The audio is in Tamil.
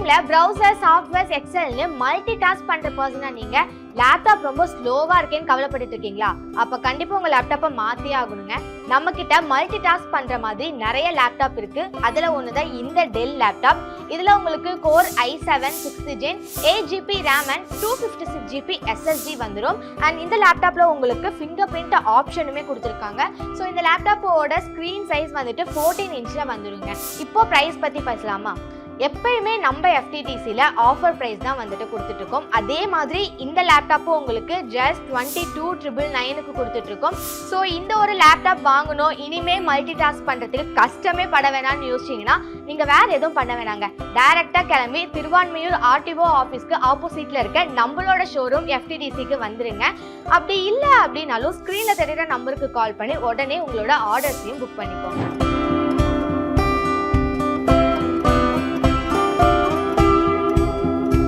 டைமிங்ல ப்ரௌசர், சாஃப்ட்வேர்ஸ், எக்ஸல்னு மல்டி டாஸ்க் பண்ற பர்சனா நீங்க லேப்டாப் ரொம்ப ஸ்லோவா இருக்கேன்னு கவலைப்பட்டு இருக்கீங்களா? அப்ப கண்டிப்பா உங்க லேப்டாப்பை மாத்தியே ஆகணுங்க. நம்ம கிட்ட மல்டி டாஸ்க் பண்ற மாதிரி நிறைய லேப்டாப் இருக்கு. அதுல ஒண்ணுதான் இந்த டெல் லேப்டாப். இதுல உங்களுக்கு core i7 6th gen 8GB RAM and 256GB SSD வந்துடும். அண்ட் இந்த லேப்டாப்ல உங்களுக்கு ஃபிங்கர் பிரிண்ட் ஆப்ஷனுமே கொடுத்துருக்காங்க. ஸோ இந்த லேப்டாப்போட ஸ்க்ரீன் சைஸ் வந்துட்டு 14 இன்ச்ல வந்துடுங்க. இப்போ ப்ரைஸ் பத்தி பேசலாமா? எப்பயுமே நம்ம FTTCல ஆஃபர் ப்ரைஸ் தான் வந்துட்டு கொடுத்துட்டு இருக்கோம். அதே மாதிரி இந்த லேப்டாப்பும் உங்களுக்கு ஜஸ்ட் 22,999க்கு கொடுத்துட்டு இருக்கோம். ஸோ இந்த ஒரு லேப்டாப் வாங்கணும், இனிமே மல்டி டாஸ்க் பண்றதுக்கு கஷ்டமே பட வேணாம்னு யோசிச்சிங்கன்னா நீங்க வேற எதுவும் பண்ண வேணாங்க. டைரக்டா கிளம்பி திருவான்மையூர் RTO ஆஃபீஸ்க்கு ஆப்போசிட்ல இருக்க நம்மளோட ஷோரூம் FTTCக்கு வந்துருங்க. அப்படி இல்லை அப்படின்னாலும் ஸ்க்ரீன்ல தெரியுற நம்பருக்கு கால் பண்ணி உடனே உங்களோட ஆர்டர்ஸையும் புக் பண்ணிக்கோங்க.